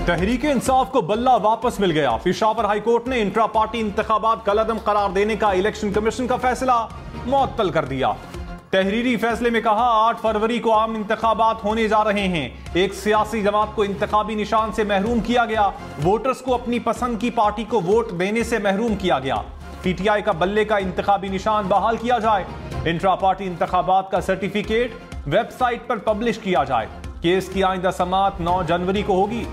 तहरीक इंसाफ को बल्ला वापस मिल गया। पेशावर हाईकोर्ट ने इंट्रा पार्टी इंतखाबात कलअदम करार देने का इलेक्शन कमीशन का फैसला मुअत्तल कर दिया। तहरीरी फैसले में कहा 8 फरवरी को आम इंतखाबात होने जा रहे हैं। एक सियासी जमात को इंतखाबी निशान से महरूम किया गया। वोटर्स को अपनी पसंद की पार्टी को वोट देने से महरूम किया गया। पीटीआई का बल्ले का इंतखाबी निशान बहाल किया जाए। इंट्रा पार्टी इंतखाबात का सर्टिफिकेट वेबसाइट पर पब्लिश किया जाए। केस की आइंदा समाअत 9 जनवरी को होगी।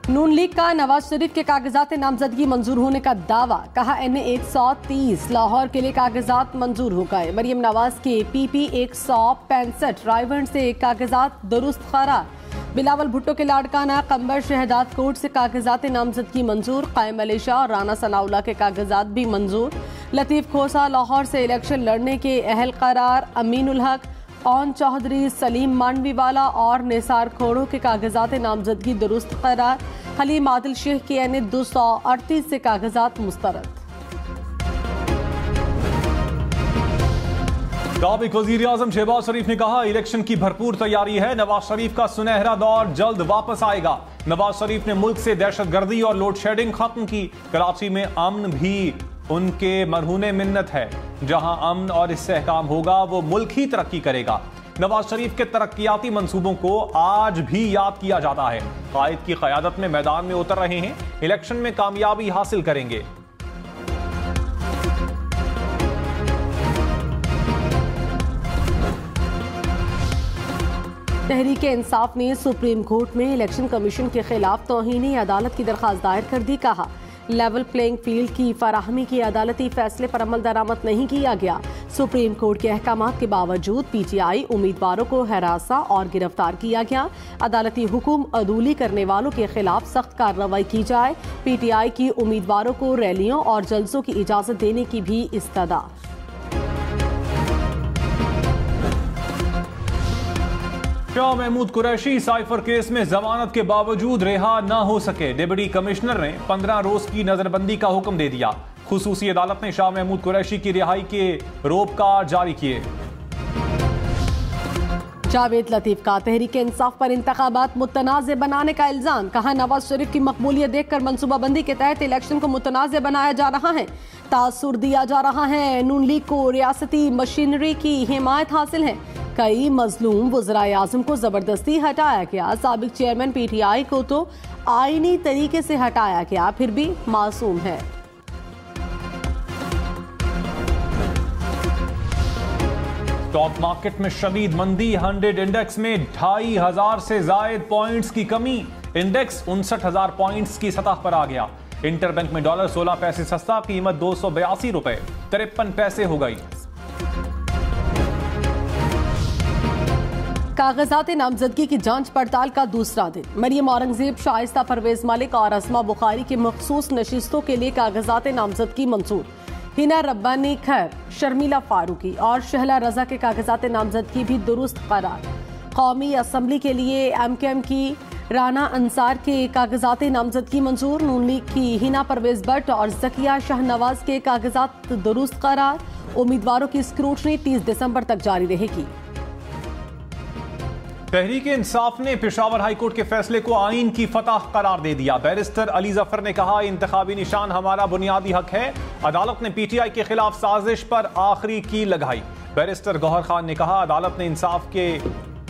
नून लीग का नवाज शरीफ के कागजात नामजदगी मंजूर होने का दावा। कहा NA 130 लाहौर के लिए कागजात मंजूर हो गए। मरियम नवाज के PP 165 रायवंड से कागजात दुरुस्त करार। बिलावल भुट्टो के लाड़काना कंबर शहदाद कोर्ट से कागजात नामजदगी मंजूर। कायम मलेशिया और राना सनाउल्लाह के कागजात भी मंजूर। लतीफ खोसा लाहौर से इलेक्शन लड़ने के अहल करार। अमीनुल हक, ओन चौधरी, सलीम मांडवीवाला और निसार खोड़ो के कागजात नामजदगी दुरुस्त करार। हलीम आदिल शेख के NA 238 से कागजात मुस्तरद। साबिक वजीर आजम शहबाज शरीफ ने कहा इलेक्शन की भरपूर तैयारी है। नवाज शरीफ का सुनहरा दौर जल्द वापस आएगा। नवाज शरीफ ने मुल्क से दहशतगर्दी और लोड शेडिंग खत्म की। कराची में अमन भी उनके मरहूने मिन्नत है। जहां अमन और इस्तेहकाम होगा वो मुल्क ही तरक्की करेगा। नवाज शरीफ के तरक्कियाती मंसूबों को आज भी याद किया जाता है। कायद की क़यादत में मैदान में उतर रहे हैं। इलेक्शन में कामयाबी हासिल करेंगे। तहरीक इंसाफ ने सुप्रीम कोर्ट में इलेक्शन कमीशन के खिलाफ तौहीन अदालत की दरखास्त दायर कर दी। कहा लेवल प्लेइंग फील्ड की फराहमी के अदालती फैसले पर अमल दरामद नहीं किया गया। सुप्रीम कोर्ट के अहकामात के बावजूद PTI उम्मीदवारों को हरासा और गिरफ्तार किया गया। अदालती हुक्म अदूली करने वालों के खिलाफ सख्त कार्रवाई की जाए। PTI की उम्मीदवारों को रैलियों और जलसों की इजाजत देने की भी इस्तदा। शाह महमूद कुरैशी साइफर केस में जमानत के बावजूद रिहा न हो सके। डिप्टी कमिश्नर ने 15 रोज की नजरबंदी का हुक्म दे दिया। खुसूसी अदालत ने शाह महमूद कुरैशी की रिहाई के रोपकार जारी किए। जावेद लतीफ का तहरीक इंसाफ पर इंतखाबात मुतनाज़ बनाने का इल्जाम। कहा नवाज शरीफ की मकबूलियत देखकर मनसूबाबंदी के तहत इलेक्शन को मुतनाज़ बनाया जा रहा है। तासुर दिया जा रहा है। नून लीग को रियासती मशीनरी की हिमायत हासिल है। कई मजलूम वज़राए आज़म को जबरदस्ती हटाया गया। साबिक चेयरमैन PTI को तो आईनी तरीके से हटाया गया, फिर भी मासूम है। स्टॉक मार्केट में शदीद मंदी। 100 इंडेक्स में 2500 से जायद पॉइंट्स की कमी। इंडेक्स 59,000 पॉइंट्स की सतह पर आ गया। इंटरबैंक में डॉलर 16 पैसे सस्ता। कीमत 282 रुपए 53 पैसे हो गई। कागजात नामजदगी की जांच पड़ताल का दूसरा दिन। मरियम औरंगजेब, शाइस्ता परवेज मलिक और अस्मा बुखारी की मखसूस नशिस्तों के लिए कागजात नामजदगी मंजूर। हिना रब्बानी खैर, शर्मिला फारूकी और शहला रजा के कागजात नामजदगी भी दुरुस्त करार। कौमी असम्बली के लिए MKM की राना अंसार के कागजात नामजदगी मंजूर। नून लीग की हिना परवेज भट्ट और जकिया शाहनवाज के कागजात दुरुस्त करार। उम्मीदवारों की स्क्रूटनी 30 दिसंबर तक जारी रहेगी। तहरीक इंसाफ ने पेशावर हाईकोर्ट के फैसले को आईन की फतह करार दे दिया। बैरिस्टर अली जफर ने कहा इंतखाबी निशान हमारा बुनियादी हक है। अदालत ने PTI के खिलाफ साजिश पर आखिरी की लगाई। बैरिस्टर गौहर खान ने कहा अदालत ने इंसाफ के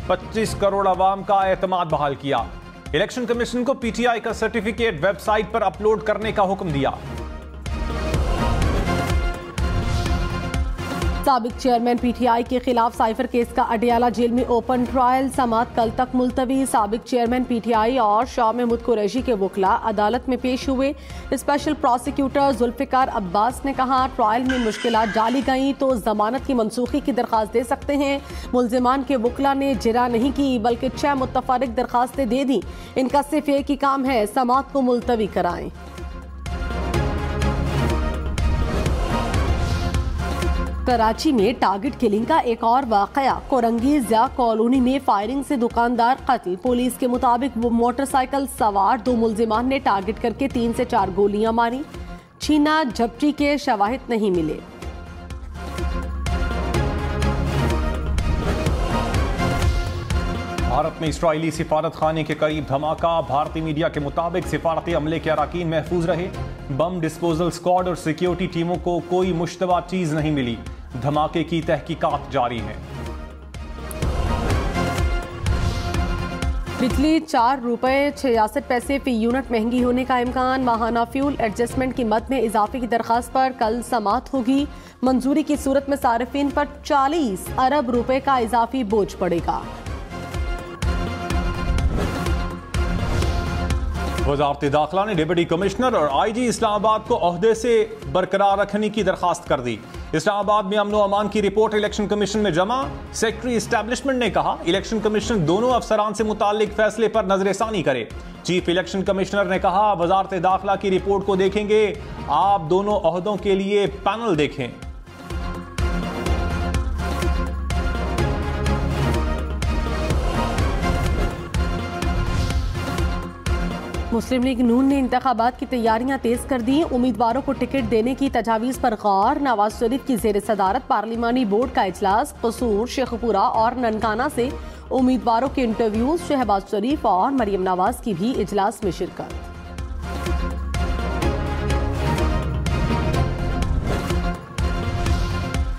25 करोड़ अवाम का एतमाद बहाल किया। इलेक्शन कमीशन को PTI का सर्टिफिकेट वेबसाइट पर अपलोड करने का हुक्म दिया। साबिक चेयरमैन PTI के खिलाफ साइफर केस का अडियाला जेल में ओपन ट्रायल। समाअत कल तक मुलतवी। साबिक चेयरमैन PTI और शाह महमूद कुरैशी के वकला अदालत में पेश हुए। स्पेशल प्रोसिक्यूटर जुल्फिकार अब्बास ने कहा ट्रायल में मुश्किलात डाली गई तो जमानत की मनसूखी की दरखास्त दे सकते हैं। मुलजिमान के वकला ने जिरा नहीं की बल्कि 6 मुत्तफरिक दरखास्तें दे दी। इनका सिर्फ एक ही काम है समाअत को मुलतवी कराएं। कराची में टारगेट किलिंग का एक और वाकया। कोरंगीज़ा कॉलोनी में फायरिंग से दुकानदार कत्ल। पुलिस के मुताबिक वो मोटरसाइकिल सवार 2 मुलजिमान ने टारगेट करके 3 से 4 गोलियां मारी। छीना झपटी के शवाहिद नहीं मिले। भारत में इस्राइली सिफारत खाने के करीब धमाका। भारतीय मीडिया के मुताबिक सिफारती अमले के अरकान महफूज रहे। बम डिस्पोजल स्क्वाड और सिक्योरिटी टीमों को कोई मुश्तबा चीज नहीं मिली। धमाके की तहकीकात जारी है। बिजली ₹4.66 फी यूनिट महंगी होने का इम्कान। माहाना फ्यूल एडजस्टमेंट कीमत में इजाफे की दरखास्त पर कल समाअत होगी। मंजूरी की सूरत में सारिफिन पर 40 अरब रुपए का इजाफी बोझ पड़ेगा। वज़ारत दाखिला ने डिप्टी कमिश्नर और IG इस्लामाबाद को ओहदे से बरकरार रखने की दरखास्त कर दी। इस्लामाबाद में अमन व अमान की रिपोर्ट इलेक्शन कमीशन में जमा। सेक्रेटरी एस्टैब्लिशमेंट ने कहा इलेक्शन कमीशन दोनों अफसरान से मुताल्लिक फैसले पर नजरसानी करे। चीफ इलेक्शन कमिश्नर ने कहा वज़ारत दाखिला की रिपोर्ट को देखेंगे, आप दोनों ओहदों के लिए पैनल देखें। मुस्लिम लीग नून ने इंतखाबात की तैयारियां तेज कर दी। उम्मीदवारों को टिकट देने की तजावीज़ पर गौर। नवाज शरीफ की जेर सदारत पार्लिमानी बोर्ड का इजलास। कसूर, शेखपुरा और ननकाना से उम्मीदवारों के इंटरव्यूज। शहबाज शरीफ और मरियम नवाज की भी इजलास में शिरकत।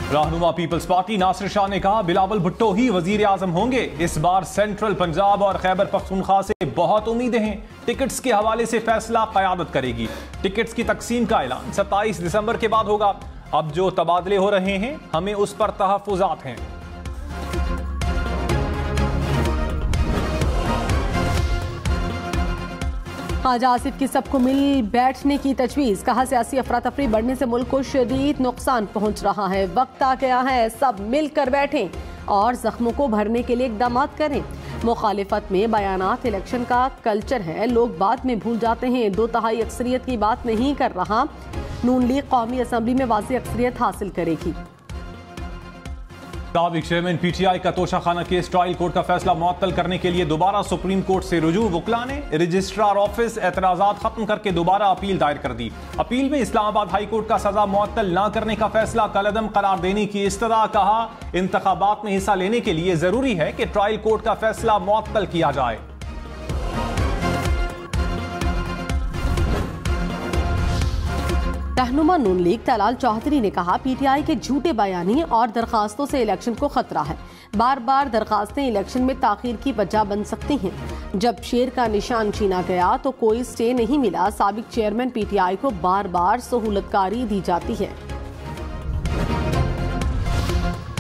रहनुमा पीपल्स पार्टी नासिर शाह ने कहा बिलावल भुट्टो ही वजीर आजम होंगे। इस बार सेंट्रल पंजाब और खैबर पख्तूनख्वा से बहुत उम्मीदें हैं। टिकट्स के हवाले से फैसला क़यादत करेगी। टिकट्स की तकसीम का ऐलान 27 दिसंबर के बाद होगा। अब जो तबादले हो रहे हैं हमें उस पर तहफ़्फ़ुज़ात हैं। ख्वाजा आसिफ की सबको मिल बैठने की तजवीज़। कहा सियासी अफरा तफरी बढ़ने से मुल्क को शदीद नुकसान पहुंच रहा है। वक्त आ गया है सब मिलकर बैठें और जख्मों को भरने के लिए इक़दाम करें। मुखालिफत में बयानात इलेक्शन का कल्चर है, लोग बाद में भूल जाते हैं। 2/3 अक्सरियत की बात नहीं कर रहा। नून लीग कौमी असम्बली में वाज़ेह अक्सरियत हासिल करेगी। साबिक चेयरमैन PTI का तोशाखाना केस ट्रायल कोर्ट का फैसला मुअत्तल करने के लिए दोबारा सुप्रीम कोर्ट से रुजू। वुकला ने रजिस्ट्रार ऑफिस एतराजात खत्म करके दोबारा अपील दायर कर दी। अपील में इस्लामाबाद हाई कोर्ट का सजा मुअत्तल न करने का फैसला कलअदम करार देने की इस्तदा। कहा इंतखाबात में हिस्सा लेने के लिए जरूरी है कि ट्रायल कोर्ट का फैसला मुअत्तल किया जाए। रहनुमा नून लीग तलाल चौधरी ने कहा PTI के झूठे बयानी और दरखास्तों से इलेक्शन को खतरा है। बार बार दरखास्तें इलेक्शन में ताखीर की वजह बन सकती हैं। जब शेर का निशान छीना गया तो कोई स्टे नहीं मिला। साबिक चेयरमैन PTI को बार बार सहूलतकारी दी जाती है।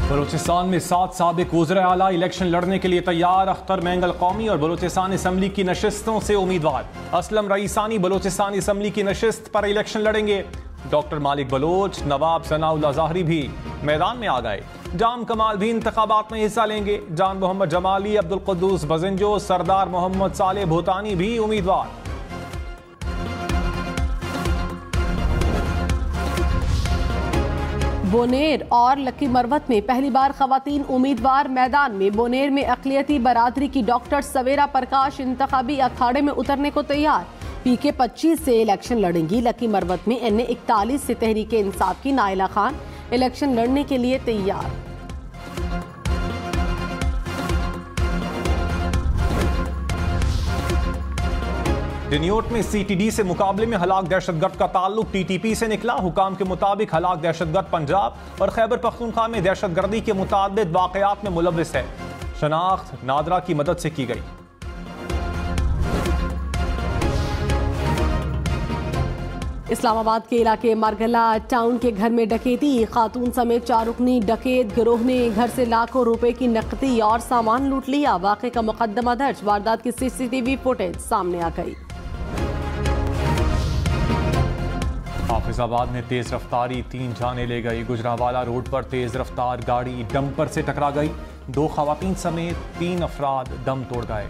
बलूचिस्तान में 7 साबिक वज़ीर आला इलेक्शन लड़ने के लिए तैयार। अख्तर मैंगल कौमी और बलूचिस्तान असम्बली की नशिस्तों से उम्मीदवार। असलम रईसानी बलूचिस्तान असम्बली की नशिस्त पर इलेक्शन लड़ेंगे। डॉक्टर मालिक बलोच, नवाब सनाउल्लाह ज़ाहरी भी मैदान में आ गए। जाम कमाल भी इंतखाबात में हिस्सा लेंगे। जान मोहम्मद जमाली, अब्दुल कुद्दूस बजिंजो, सरदार मोहम्मद साले भूतानी भी उम्मीदवार। बोनेर और लकी मरवत में पहली बार खवातीन उम्मीदवार मैदान में। बोनेर में अक़लियती बरादरी की डॉक्टर सवेरा प्रकाश इंतखाबी अखाड़े में उतरने को तैयार। PK 25 से इलेक्शन लड़ेंगी। लकी मरवत में NA 41 से तहरीक इंसाफ की नाइला खान इलेक्शन लड़ने के लिए तैयार। डिनियोट में CTD से मुकाबले में हलाक दहशतगर्द का ताल्लुक TTP से निकला। हुकाम के मुताबिक हलाक दहशतगर्द पंजाब और खैबर पख्तूनख्वा में दहशतगर्दी के मुताबिद वाक़यात में मुलव्विस है। शनाख्त नादरा की मदद से की गई। इस्लामाबाद के इलाके मारगला टाउन के घर में डकैती। खातून समेत 4 रुकनी डकैत गिरोह ने घर से लाखों रुपए की नकदी और सामान लूट लिया। वाक़े का मुकदमा दर्ज। वारदात की CCTV फुटेज सामने आ गई। हाफिजाबाद में तेज रफ्तारी 3 जाने ले गई। गुजरावाला रोड पर तेज रफ्तार गाड़ी डंपर से टकरा गई। 2 खवातीन समेत 3 अफराद दम तोड़ गए।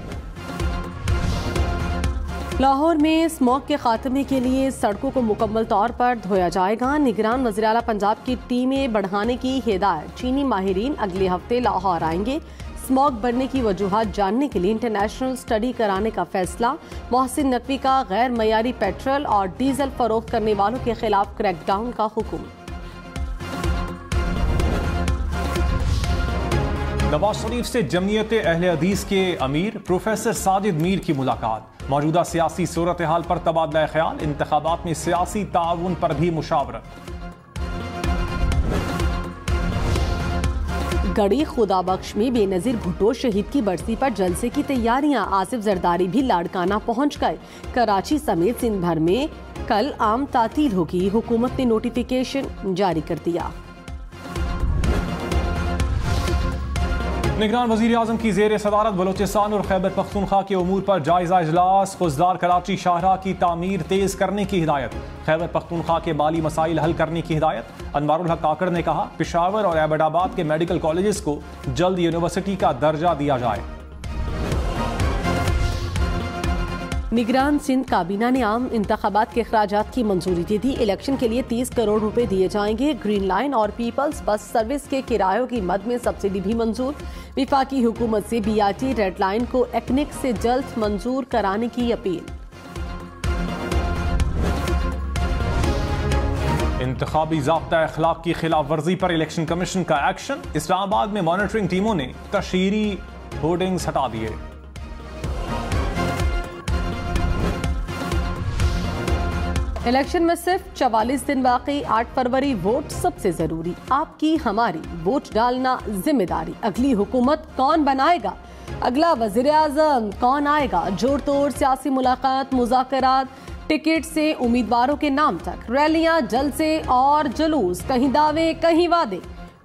लाहौर में स्मॉग के खात्मे के लिए सड़कों को मुकम्मल तौर पर धोया जाएगा। निगरान वज़ीर आला पंजाब की टीमें बढ़ाने की हिदायत। चीनी माहिरीन अगले हफ्ते लाहौर आएंगे। स्मॉग बढ़ने की वजूहात जानने के लिए इंटरनेशनल स्टडी कराने का फैसला। मोहसिन नकवी का गैर मयारी पेट्रोल और डीजल फरोख्त करने वालों के खिलाफ क्रैकडाउन का हुक्म। नवाज शरीफ से जमीयत अहले हदीस के अमीर प्रोफेसर साजिद मीर की मुलाकात। मौजूदा सियासी सूरत हाल पर तबादला ख्याल, इंतखाबात में सियासी ताउन पर भी मुशावरत। गढ़ी खुदाबख्श में बेनजीर भुट्टो शहीद की बरसी पर जलसे की तैयारियां। आसिफ जरदारी भी लाड़काना पहुंच गए। कराची समेत सिंध भर में कल आम तातील होगी। हुकूमत ने नोटिफिकेशन जारी कर दिया। निगरान वजीर आजम की जेर सदारत बलोचिस्तान और खैबर पख्तूनख्वा के उमूर पर जायजा इजलास। फौजदार कराची शाहराह की तामीर तेज करने की हिदायत। खैबर पख्तूनख्वा के माली मसाइल हल करने की हिदायत। अनवारुल हक काकड़ ने कहा, पेशावर और एबटाबाद के मेडिकल कॉलेजेस को जल्द यूनिवर्सिटी का दर्जा दिया जाए। निगरान सिंध काबीना ने आम इंतखाबात के अखराजात की मंजूरी दे दी। इलेक्शन के लिए 30 करोड़ रुपए दिए जाएंगे। ग्रीन लाइन और पीपल्स बस सर्विस के किरायों की मद में सब्सिडी भी मंजूर। विफाकी हुकूमत से BRT रेड लाइन को एक्निक से जल्द मंजूर कराने की अपील। इंतखाबी ज़ाब्ता अखलाक की खिलाफ वर्जी पर इलेक्शन कमीशन का एक्शन। इस्लामाबाद में मॉनिटरिंग टीमों ने तशहीरी होर्डिंग्स हटा दिए। इलेक्शन में सिर्फ 44 दिन बाकी। 8 फरवरी वोट सबसे जरूरी। आपकी हमारी वोट डालना जिम्मेदारी। अगली हुकूमत कौन बनाएगा, अगला वजीर आजम कौन आएगा, जोड़ तोड़ सियासी मुलाकात, मुज़ाकरात, टिकट से उम्मीदवारों के नाम तक, रैलियां, जलसे और जुलूस, कहीं दावे कहीं वादे,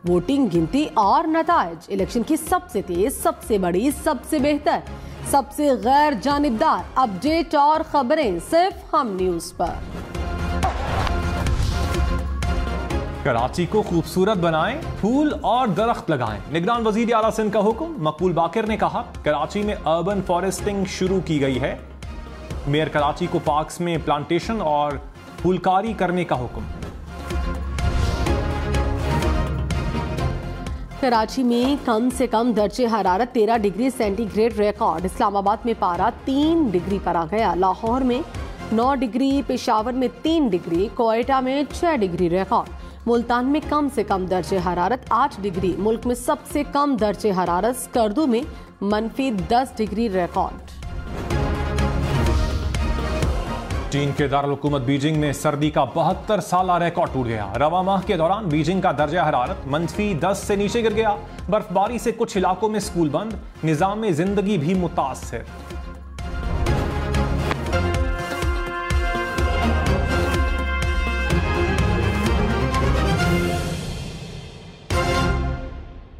वोटिंग गिनती और नताइज। इलेक्शन की सबसे तेज, सबसे बड़ी, सबसे बेहतर, सबसे गैर जानिबदार अपडेट और खबरें सिर्फ हम न्यूज पर। कराची को खूबसूरत बनाएं, फूल और दरख्त लगाएं। निगरान वजीर आला सिंध का हुक्म। मकबूल बाकिर ने कहा, कराची में अर्बन फॉरेस्टिंग शुरू की गई है। मेयर कराची को पार्क्स में प्लांटेशन और फूलकारी करने का हुक्म। कराची में कम से कम दर्जे हरारत 13 डिग्री सेंटीग्रेड रिकॉर्ड। इस्लामाबाद में पारा 3 डिग्री पर आ गया। लाहौर में 9 डिग्री, पेशावर में 3 डिग्री, कोयटा में 6 डिग्री रिकॉर्ड। मुल्तान में कम से कम दर्जे हरारत 8 डिग्री। मुल्क में सबसे कम दर्जे हरारत स्कर्दू में -10 डिग्री रिकॉर्ड। चीन के दारुल हुकूमत बीजिंग में सर्दी का 72 साला रिकॉर्ड टूट गया। रवा माह के दौरान बीजिंग का दर्जा हरारत -10 से नीचे गिर गया। बर्फबारी से कुछ इलाकों में स्कूल बंद। निजाम जिंदगी भी मुतासर।